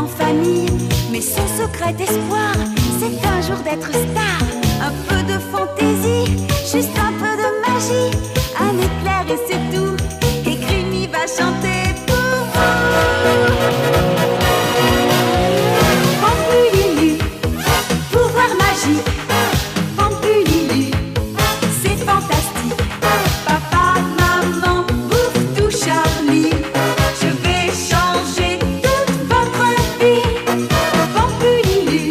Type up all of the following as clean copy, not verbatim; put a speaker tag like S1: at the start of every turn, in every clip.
S1: famille. Mais son secret espoir, c'est un jour d'être star. Un peu de fantaisie, juste un peu de magie. Un éclair et c'est tout. Et Crimi va chanter pour vous. Pampululu, pouvoir magique. Pampululu, c'est fantastique. Papa, maman, bouffe tout Charlie. Je vais changer toute votre vie. Pampululu,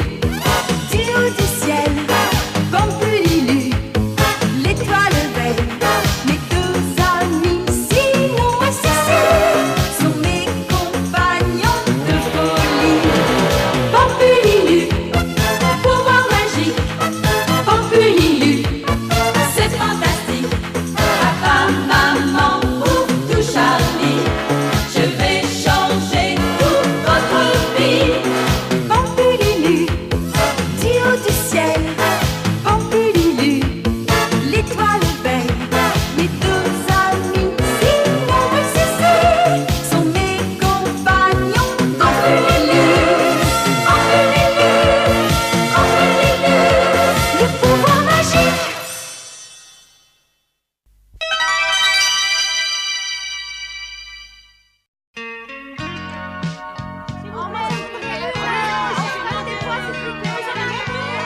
S1: du haut du ciel. Pampululu, l'étoile veille. Mes deux amis, Simon et Cécile, sont mes compagnons de folie. Pampululu, pouvoir magique. Pampululu, c'est fantastique. Papa, maman, ouvre tout Charlie. Je vais changer toute votre vie. Pampululu, du haut du ciel. Pampululu, l'étoile veille. Mes deux amis, Simon et Cécile, sont mes compagnons de folie. Pampululu, Pampululu, le pouvoir magique.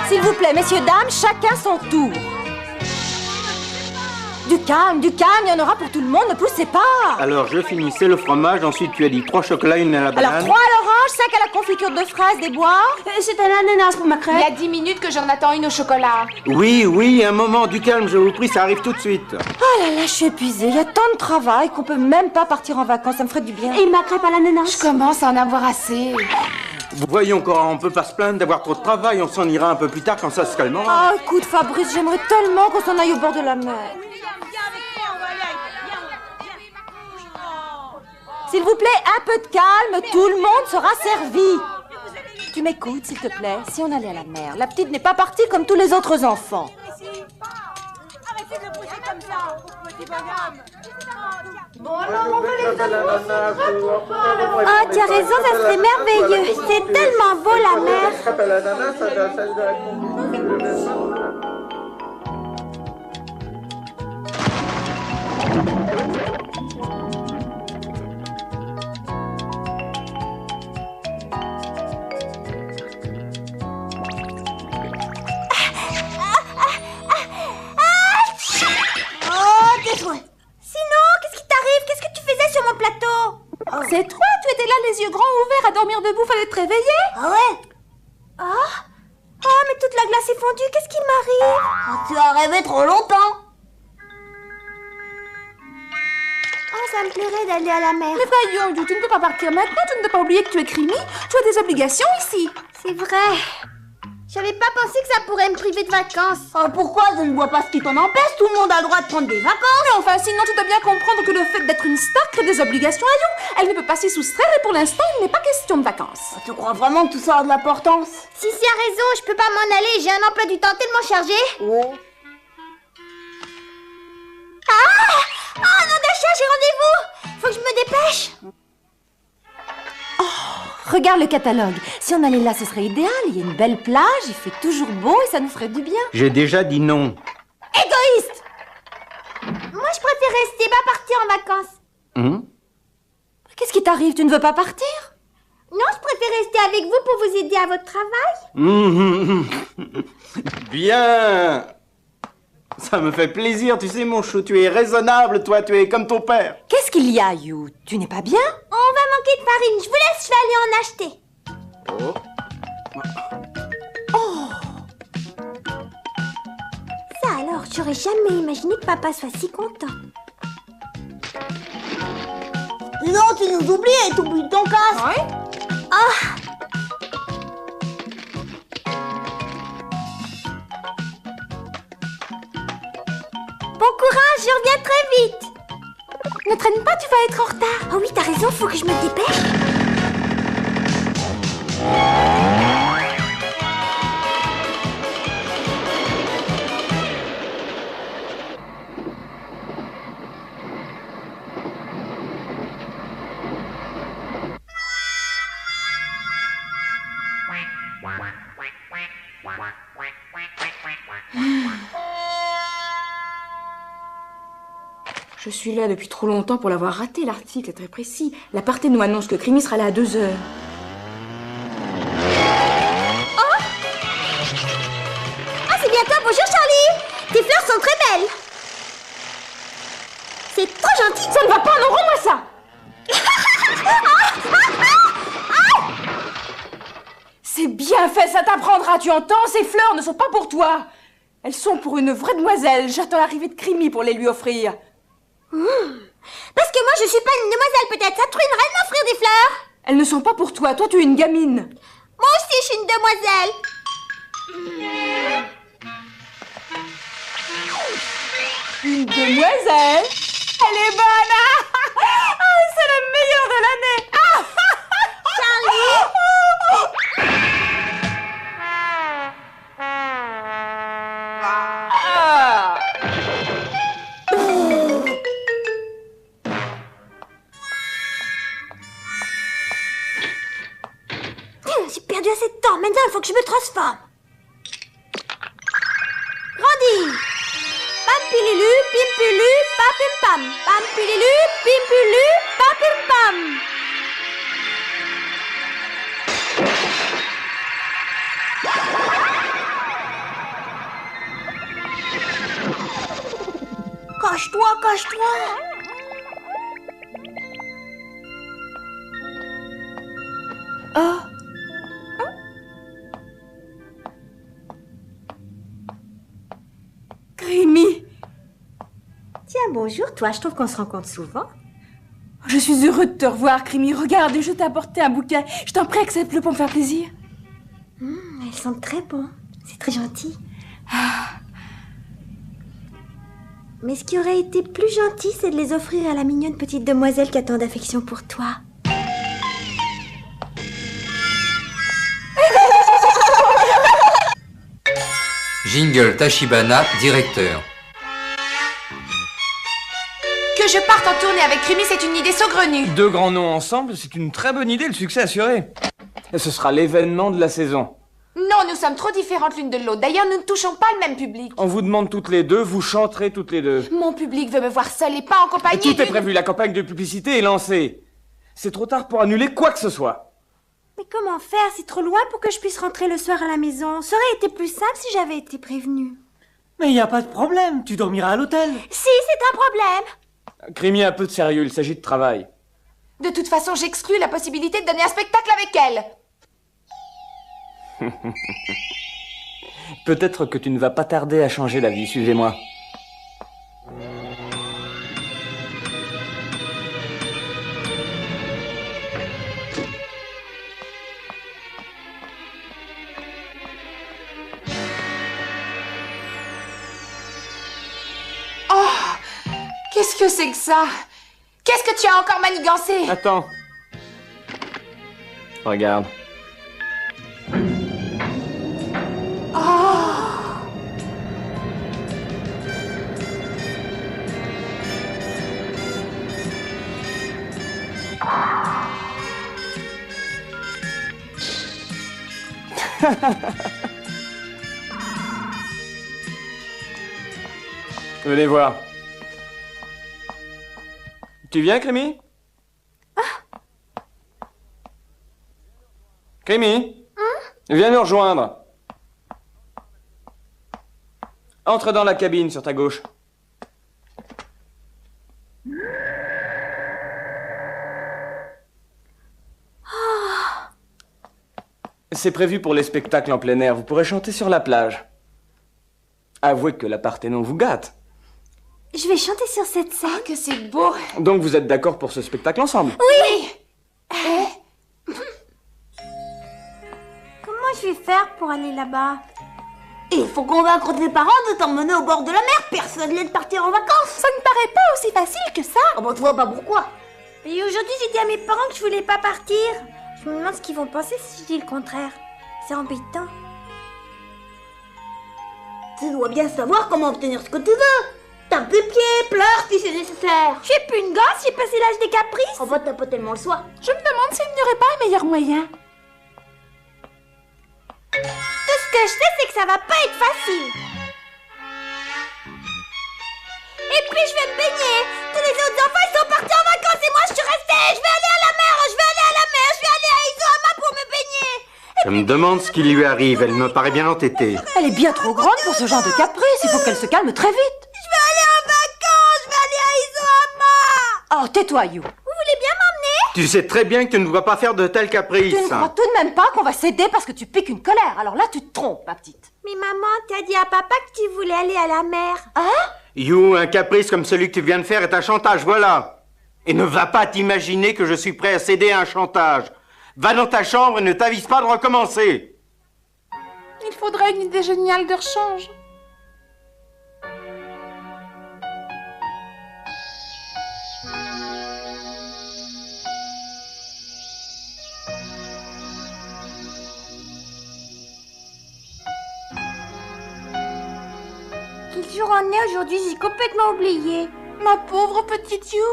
S2: S'il vous plaît, messieurs, dames, chacun son tour. Du calme, il y en aura pour tout le monde, ne poussez pas.
S3: Alors, je finissais le fromage, ensuite tu as dit 3 chocolats, une à la banane.
S2: Alors 3 à l'orange, 5 à la confiture de fraises, des bois.
S4: C'est un ananas pour ma
S5: Il
S4: crêpe.
S5: y a 10 minutes que j'en attends une au chocolat.
S3: Oui, un moment, du calme, je vous prie, ça arrive tout de suite.
S2: Oh là là, je suis épuisée, il y a tant de travail qu'on peut même pas partir en vacances, ça me ferait du bien.
S4: Et ma crêpe à l'ananas.
S5: Je commence à en avoir assez.
S3: Voyons, Cora, on peut pas se plaindre d'avoir trop de travail, on s'en ira un peu plus tard quand ça se calmera.
S2: Oh, écoute Fabrice, j'aimerais tellement qu'on s'en aille au bord de la mer. S'il vous plaît, un peu de calme, tout le monde sera servi. Tu m'écoutes, s'il te plaît, si on allait à la mer, la petite n'est pas partie comme tous les autres enfants.
S1: Arrêtez de pousser comme ça, petit bonhomme.
S4: Ah, tu as raison, ça serait merveilleux. C'est tellement beau la mer. Oh, tais-toi. Sinon, qu'est-ce qui t'arrive? Qu'est-ce que tu faisais sur mon plateau?
S5: C'est toi, tu étais là les yeux grands ouverts à dormir debout, fallait te réveiller.
S4: Ah ouais? Ah? Oh, mais toute la glace est fondue, qu'est-ce qui m'arrive? Tu as rêvé trop longtemps. Oh, ça me plairait d'aller à la mer.
S5: Mais voyons, tu ne peux pas partir maintenant, tu ne peux pas oublier que tu es Crimi. Tu as des obligations ici.
S4: C'est vrai. J'avais pas pensé que ça pourrait me priver de vacances. Oh, pourquoi? Je ne vois pas ce qui t'en empêche. Tout le monde a le droit de prendre des vacances.
S5: Mais enfin, sinon tu dois bien comprendre que le fait d'être une star crée des obligations à You. Elle ne peut pas s'y soustraire et pour l'instant, il n'est pas question de vacances.
S4: Tu crois vraiment que tout ça a de l'importance? Si a raison, je peux pas m'en aller. J'ai un emploi du temps tellement chargé. Oh. Ah non, d'achat, j'ai rendez-vous. Faut que je me dépêche.
S2: Regarde le catalogue. Si on allait là, ce serait idéal. Il y a une belle plage, il fait toujours beau et ça nous ferait du bien.
S3: J'ai déjà dit non.
S2: Égoïste!
S4: Moi, je préfère rester, pas partir en vacances.
S2: Qu'est-ce qui t'arrive? Tu ne veux pas partir?
S4: Non, je préfère rester avec vous pour vous aider à votre travail.
S3: Bien. Ça me fait plaisir, tu sais, mon chou, tu es raisonnable, toi, tu es comme ton père.
S2: Qu'est-ce qu'il y a, You? Tu n'es pas bien?
S4: On va manquer de farine. Je vous laisse, je vais aller en acheter. Ça alors, j'aurais jamais imaginé que papa soit si content. Non, tu nous oublies et t'oublies ton casque.
S5: Oui?
S4: Ah! Bon courage, je reviens très vite.
S5: Ne traîne pas, tu vas être en retard.
S4: Oh oui, t'as raison, faut que je me dépêche.
S5: Je suis là depuis trop longtemps pour l'avoir raté, l'article est très précis. La partie nous annonce que Crimi sera là à 2 heures.
S4: Oh! Ah, c'est bien toi, bonjour Charlie! Tes fleurs sont très belles! C'est trop gentil!
S5: Ça ne va pas, non, rends-moi ça! C'est bien fait, ça t'apprendra, tu entends? Ces fleurs ne sont pas pour toi. Elles sont pour une vraie demoiselle. J'attends l'arrivée de Crimi pour les lui offrir.
S4: Parce que moi, je suis pas une demoiselle, peut-être. Ça te ruinerait de m'offrir des fleurs.
S5: Elles ne sont pas pour toi. Toi, tu es une gamine.
S4: Moi aussi, je suis une demoiselle.
S5: Une demoiselle? Elle est bonne! Ah, c'est la meilleure de l'année!
S4: Charlie! J'ai perdu assez de temps. Maintenant, il faut que je me transforme. Grandis. Pam pilulu, pim pulu, pam pim pam. Pam pilulu, pim pulu, pam pim pam. Cache-toi, cache-toi.
S5: Oh. Crimi.
S4: Tiens, bonjour, toi. Je trouve qu'on se rencontre souvent.
S5: Je suis heureux de te revoir, Crimi. Regarde, je t'ai apporté un bouquet. Je t'en prie, accepte-le pour me faire plaisir.
S4: Elles sont très bonnes. C'est très gentil. Mais ce qui aurait été plus gentil, c'est de les offrir à la mignonne petite demoiselle qui a tant d'affection pour toi.
S6: Jingle Tachibana, directeur.
S2: Que je parte en tournée avec Crimi, c'est une idée saugrenue.
S3: 2 grands noms ensemble, c'est une très bonne idée, le succès assuré. Et ce sera l'événement de la saison.
S2: Non, nous sommes trop différentes l'une de l'autre. D'ailleurs, nous ne touchons pas le même public.
S3: On vous demande toutes les deux, vous chanterez toutes les deux.
S2: Mon public veut me voir seule et pas en compagnie.
S3: Et tout est prévu, la campagne de publicité est lancée. C'est trop tard pour annuler quoi que ce soit.
S4: Mais comment faire? C'est trop loin pour que je puisse rentrer le soir à la maison. Ça aurait été plus simple si j'avais été prévenue.
S7: Mais il n'y a pas de problème, tu dormiras à l'hôtel.
S4: Si, c'est un problème.
S3: Crimi, un peu de sérieux, il s'agit de travail.
S2: De toute façon, j'exclus la possibilité de donner un spectacle avec elle.
S3: Peut-être que tu ne vas pas tarder à changer d'avis, suivez-moi.
S2: Qu'est-ce que c'est que ça? Qu'est-ce que tu as encore manigancé?
S3: Attends. Regarde. Venez voir. Tu viens, Crimi? Crimi? Viens nous rejoindre. Entre dans la cabine sur ta gauche. C'est prévu pour les spectacles en plein air. Vous pourrez chanter sur la plage. Avouez que la Parthénon vous gâte.
S4: Je vais chanter sur cette scène.
S2: Oh, que c'est beau.
S3: Donc vous êtes d'accord pour ce spectacle ensemble?
S2: Oui.
S4: Comment je vais faire pour aller là-bas?
S8: Il faut convaincre tes parents de t'emmener au bord de la mer, persuade-les de partir en vacances.
S5: Ça ne paraît pas aussi facile que ça.
S8: Ah bah tu vois pas pourquoi.
S4: Et aujourd'hui, j'ai dit à mes parents que je voulais pas partir. Je me demande ce qu'ils vont penser si je dis le contraire. C'est embêtant.
S8: Tu dois bien savoir comment obtenir ce que tu veux. Tape des pieds, pleure si c'est nécessaire.
S4: Je suis plus une gosse, j'ai passé l'âge des caprices.
S8: En fait, t'as pas tellement le choix.
S5: Je me demande s'il n'y aurait pas un meilleur moyen.
S4: Tout ce que je sais, c'est que ça va pas être facile. Et puis je vais me baigner. Tous les autres enfants, ils sont partis en vacances et moi, je suis restée. Je vais aller à la mer, je vais aller à la mer, je vais aller à Isoama pour me baigner.
S3: Je me demande ce qui lui arrive, elle me paraît bien entêtée.
S2: Elle est bien trop grande pour ce genre de caprice. Il faut qu'elle se calme très vite.
S4: Je vais aller en vacances, je vais aller à Isoama.
S2: Oh, tais-toi, You.
S4: Vous voulez bien m'emmener?
S3: Tu sais très bien que tu ne dois pas faire de tels caprices.
S2: Tu ne crois tout de même pas qu'on va céder parce que tu piques une colère. Alors là, tu te trompes, ma petite.
S4: Mais maman, t'as dit à papa que tu voulais aller à la mer.
S3: You, un caprice comme celui que tu viens de faire est un chantage, voilà. Et ne va pas t'imaginer que je suis prêt à céder à un chantage. Va dans ta chambre et ne t'avise pas de recommencer.
S5: Il faudrait une idée géniale de rechange.
S4: Quel jour on est aujourd'hui? J'ai complètement oublié.
S5: Ma pauvre petite You.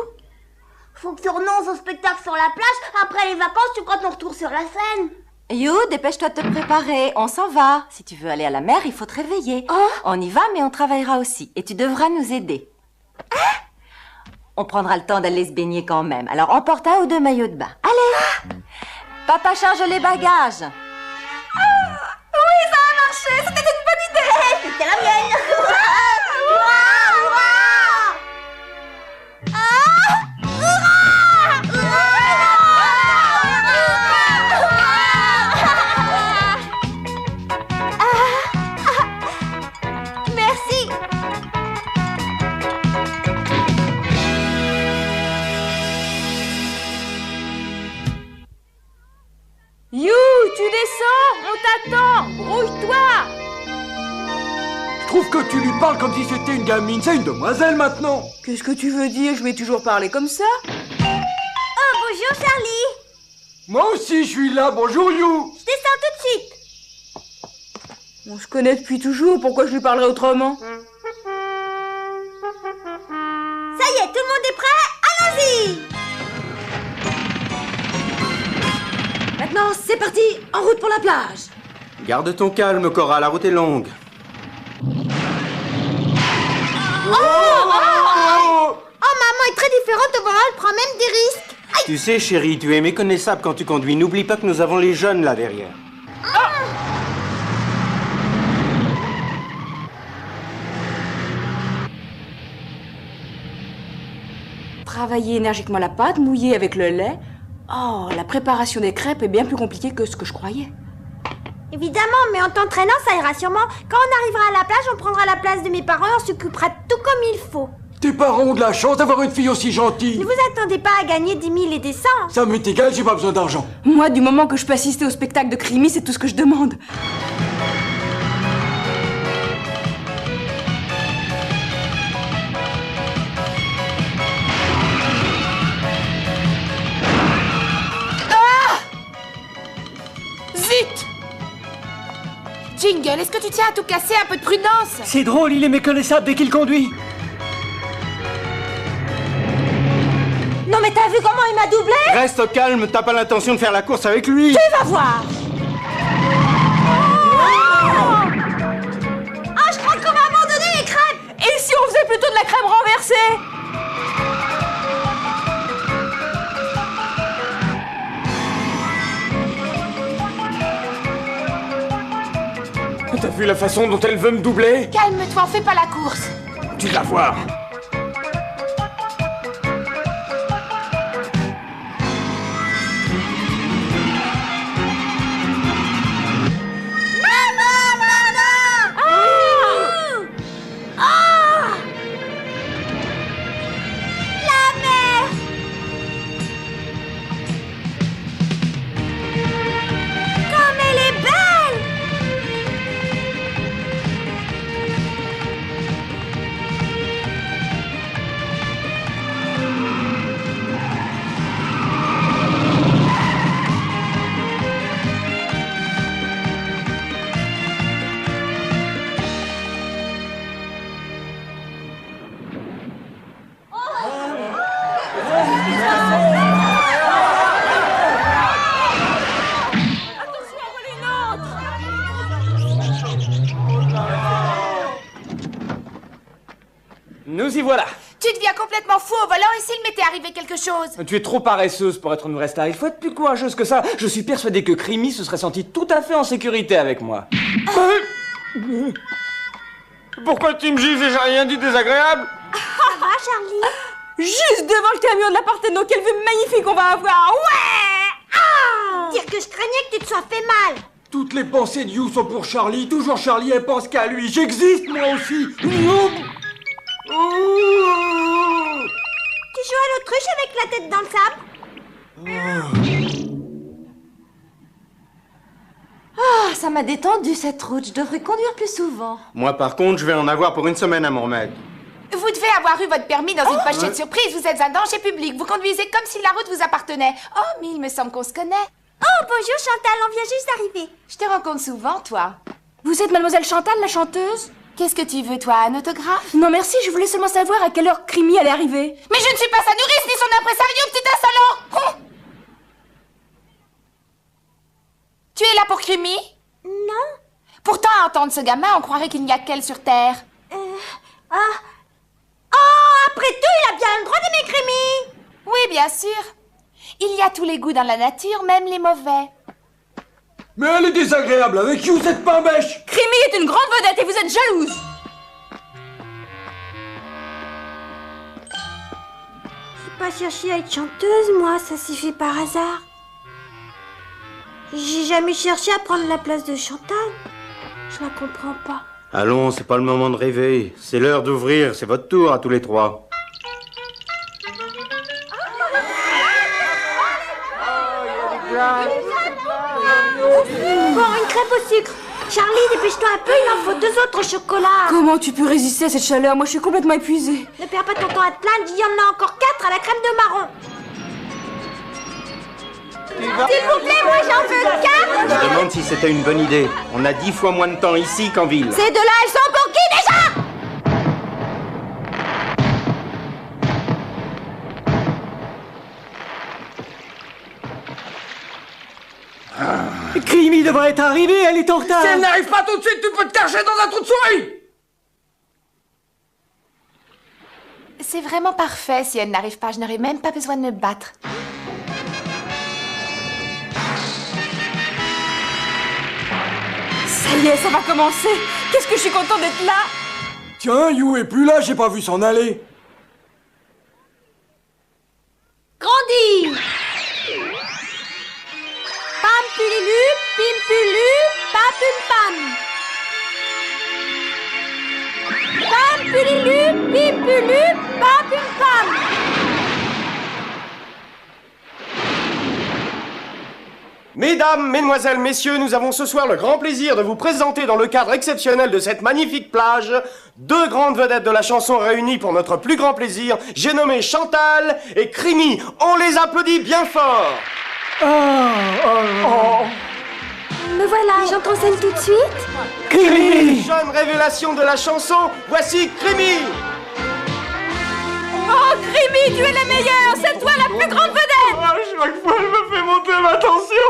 S4: Faut que tu renonces au spectacle sur la plage. Après les vacances, tu prends ton retour sur la scène.
S2: You, dépêche-toi de te préparer. On s'en va. Si tu veux aller à la mer, il faut te réveiller. On y va, mais on travaillera aussi. Et tu devras nous aider. On prendra le temps d'aller se baigner quand même. Alors, emporte un ou deux maillots de bain. Allez. Papa charge les bagages.
S4: Oui, ça a marché. C'était une bonne idée. C'était la mienne. Merci.
S5: You, tu descends, on t'attend. Brouille-toi.
S9: Je trouve que tu lui parles comme si c'était une gamine. C'est une demoiselle maintenant.
S5: Qu'est-ce que tu veux dire? Je vais toujours parler comme ça.
S4: Oh, bonjour Charlie.
S9: Moi aussi, je suis là. Bonjour, You.
S4: Je descends tout de suite.
S5: On se connaît depuis toujours, pourquoi je lui parlerais autrement?
S4: Ça y est, tout le monde est prêt? Allons-y.
S2: Maintenant, c'est parti. En route pour la plage.
S3: Garde ton calme, Cora, la route est longue.
S4: Oh, maman est très différente, voilà, elle prend même des risques. Aïe.
S3: Tu sais, chérie, tu es méconnaissable quand tu conduis. N'oublie pas que nous avons les jeunes là derrière.
S5: Travailler énergiquement la pâte, mouiller avec le lait. Oh, la préparation des crêpes est bien plus compliquée que ce que je croyais.
S4: Évidemment, mais en t'entraînant, ça ira sûrement. Quand on arrivera à la plage, on prendra la place de mes parents et on s'occupera de tout comme il faut.
S9: Tes parents ont de la chance d'avoir une fille aussi gentille.
S4: Ne vous attendez pas à gagner 10 000 et des cents.
S9: Ça m'est égal, j'ai pas besoin d'argent.
S5: Moi, du moment que je peux assister au spectacle de Crimi, c'est tout ce que je demande.
S10: Zut! Jingle, est-ce que tu tiens à tout casser? Un peu de prudence!
S7: C'est drôle, il est méconnaissable dès qu'il conduit.
S2: Non mais t'as vu comment il m'a doublé?
S3: Reste calme, t'as pas l'intention de faire la course avec lui.
S2: Tu vas voir.
S4: Ah, je crois qu'on va abandonner les crêpes.
S5: Et si on faisait plutôt de la crème renversée?
S9: T'as vu la façon dont elle veut me doubler?
S10: Calme-toi, fais pas la course!
S9: Tu vas voir.
S3: Nous y voilà.
S10: Tu deviens complètement fou au volant et s'il m'était arrivé quelque chose?
S7: Tu es trop paresseuse pour être une vraie star. Il faut être plus courageuse que ça. Je suis persuadé que Crimi se serait senti tout à fait en sécurité avec moi.
S9: Pourquoi tu me gifles et j'ai rien dit de désagréable?
S4: Ça va, Charlie?
S5: Juste devant le camion de la Parthéno, quelle vue magnifique on va avoir! Ouais!
S4: Dire que je craignais que tu te sois fait mal.
S9: Toutes les pensées de You sont pour Charlie. Toujours Charlie, elle pense qu'à lui. J'existe, moi aussi.
S4: Tu joues à l'autruche avec la tête dans le sable?
S2: Ah, ça m'a détendu cette route. Je devrais conduire plus souvent.
S3: Moi, par contre, je vais en avoir pour une semaine à m'en remettre.
S10: Vous devez avoir eu votre permis dans une pochette surprise. Vous êtes un danger public. Vous conduisez comme si la route vous appartenait. Oh, mais il me semble qu'on se connaît.
S4: Oh, bonjour Chantal, on vient juste d'arriver.
S10: Je te rencontre souvent, toi.
S5: Vous êtes mademoiselle Chantal, la chanteuse?
S10: Qu'est-ce que tu veux, toi? Un autographe?
S5: Non merci, je voulais seulement savoir à quelle heure Crimi allait arriver.
S10: Mais je ne suis pas sa nourrice ni son impresario, petit insolent! Tu es là pour Crimi?
S4: Non.
S10: Pourtant, à entendre ce gamin, on croirait qu'il n'y a qu'elle sur Terre.
S4: Après tout, il a bien le droit d'aimer Crimi.
S10: Oui, bien sûr. Il y a tous les goûts dans la nature, même les mauvais.
S9: Mais elle est désagréable avec You, cette pain-bêche.
S5: Crimi est une grande vedette et vous êtes jalouse.
S4: J'ai pas cherché à être chanteuse, moi, ça s'est fait par hasard. J'ai jamais cherché à prendre la place de Chantal. Je la comprends pas.
S3: Allons, c'est pas le moment de rêver. C'est l'heure d'ouvrir, c'est votre tour à tous les trois.
S4: Bon, une crêpe au sucre. Charlie, dépêche-toi un peu, il en faut 2 autres au chocolat.
S5: Comment tu peux résister à cette chaleur? Moi, je suis complètement épuisée.
S4: Ne perds pas ton temps à te plaindre, il y en a encore 4 à la crème de marron. S'il vous plaît, moi j'en veux 4.
S3: Je me demande si c'était une bonne idée. On a 10 fois moins de temps ici qu'en ville.
S4: Ces deux-là, elles sont pour qui déjà?
S7: Crimi devrait être arrivée, elle est en retard.
S9: Si elle n'arrive pas tout de suite, tu peux te cacher dans un trou de souris.
S10: C'est vraiment parfait. Si elle n'arrive pas, je n'aurai même pas besoin de me battre.
S5: Ça y est, ça va commencer. Qu'est-ce que je suis contente d'être là.
S9: Tiens, You est plus là, j'ai pas vu s'en aller.
S4: Grandi. Pam pululu, pim pulu, pam pum pam. Pam pululu, pim pulu, pam pum pam.
S11: Mesdames, Mesdemoiselles, Messieurs, nous avons ce soir le grand plaisir de vous présenter dans le cadre exceptionnel de cette magnifique plage 2 grandes vedettes de la chanson réunies pour notre plus grand plaisir. J'ai nommé Chantal et Crimi. On les applaudit bien fort.
S4: Me voilà, j'entre en scène tout de suite.
S11: Crimi, jeune révélation de la chanson, voici Crimi.
S5: Oh, Crimi, tu es la meilleure. C'est toi la plus grande vedette.
S9: Chaque fois, elle me fait monter ma tension.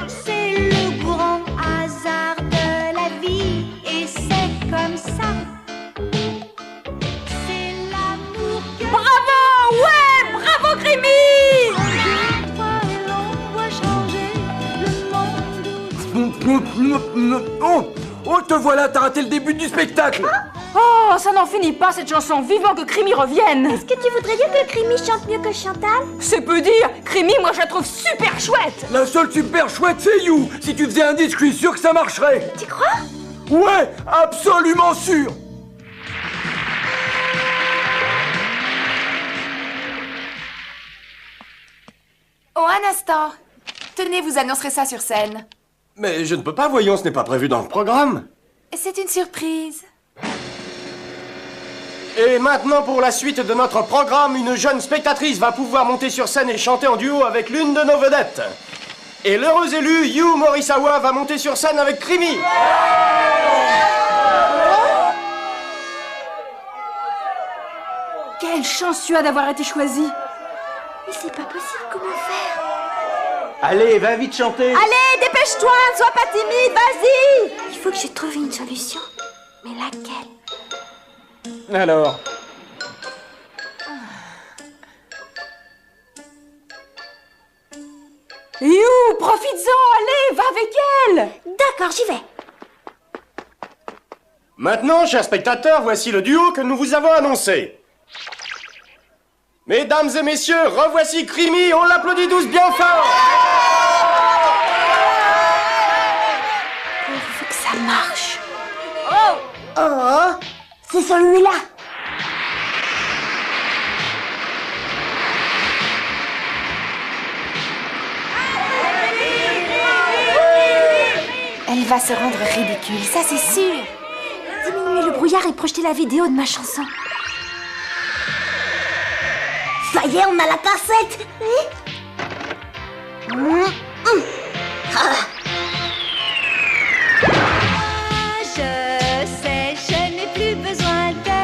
S1: C'est le grand hasard de la vie et c'est comme ça. C'est l'amour que...
S5: Bravo, ouais, bravo Crimi.
S1: On doit changer le monde.
S9: Oh, te voilà, t'as raté le début du spectacle.
S5: Oh, ça n'en finit pas cette chanson. Vivement que Crimi revienne.
S4: Est-ce que tu voudrais dire que Crimi chante mieux que Chantal?
S5: C'est peu dire. Crimi, moi je la trouve super chouette.
S9: La seule super chouette, c'est You. Si tu faisais un disque, je suis sûr que ça marcherait.
S4: Tu crois?
S9: Ouais, absolument sûr.
S10: Oh, un instant. Tenez, vous annoncerez ça sur scène.
S11: Mais je ne peux pas, voyons, ce n'est pas prévu dans le programme.
S10: C'est une surprise.
S11: Et maintenant, pour la suite de notre programme, une jeune spectatrice va pouvoir monter sur scène et chanter en duo avec l'une de nos vedettes. Et l'heureux élu, You Morisawa, va monter sur scène avec Crimi.
S5: Quelle chance tu as d'avoir été choisie.
S4: Mais c'est pas possible, comment faire?
S3: Allez, va vite chanter.
S2: Allez, dépêche-toi, ne sois pas timide, vas-y.
S4: Il faut que je trouve une solution. Mais laquelle?
S7: Alors,
S5: You, profites-en, allez, va avec elle.
S4: D'accord, j'y vais.
S11: Maintenant, chers spectateurs, voici le duo que nous vous avons annoncé. Mesdames et messieurs, revoici Creamy, on l'applaudit tous bien fort.
S4: Faut que ça marche. Oh, c'est celui-là.
S10: Elle va se rendre ridicule, ça c'est sûr.
S4: Diminuez le brouillard et projetez la vidéo de ma chanson. Ça y est, on a la cassette.
S1: Je sais, je n'ai plus besoin de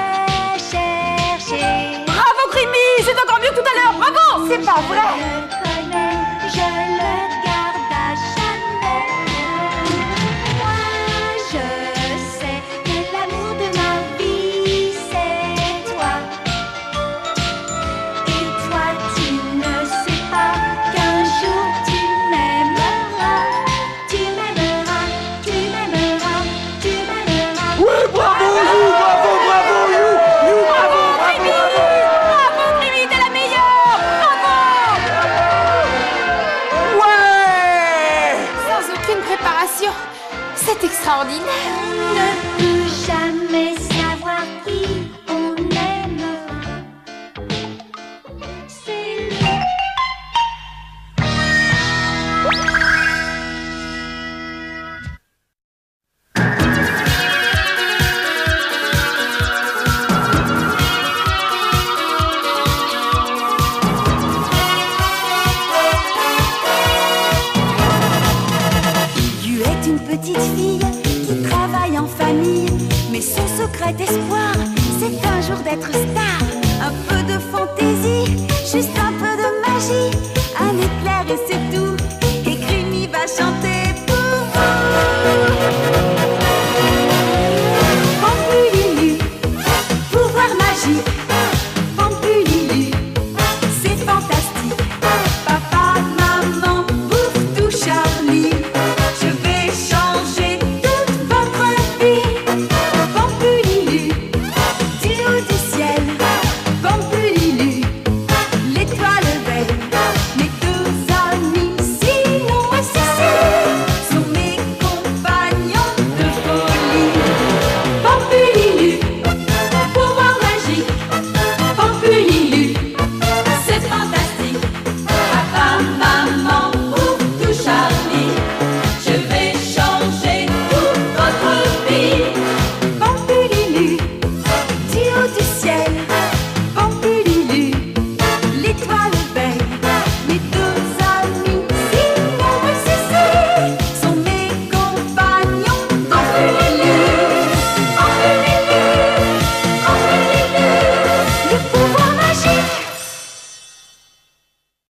S1: chercher.
S5: Bravo, Creamy, c'est encore mieux que tout à l'heure, bravo.
S10: C'est pas vrai.
S1: Je le garde à jamais. Moi, je sais que l'amour de ma vie, c'est toi. Et toi, tu ne sais pas qu'un jour tu m'aimeras. Tu m'aimeras, tu m'aimeras, tu m'aimeras.
S9: Oui, bravo, You, bravo, bravo, You, bravo, bravo, bravo.
S5: Bravo, Creamy, t'es la meilleure. Bravo.
S9: Ouais!
S10: Sans aucune préparation. C'est extraordinaire.
S1: Ne plus jamais savoir qui on aime. C'est lui. You est une petite fille qui travaille en famille, mais son secret espoir, c'est un jour d'être star.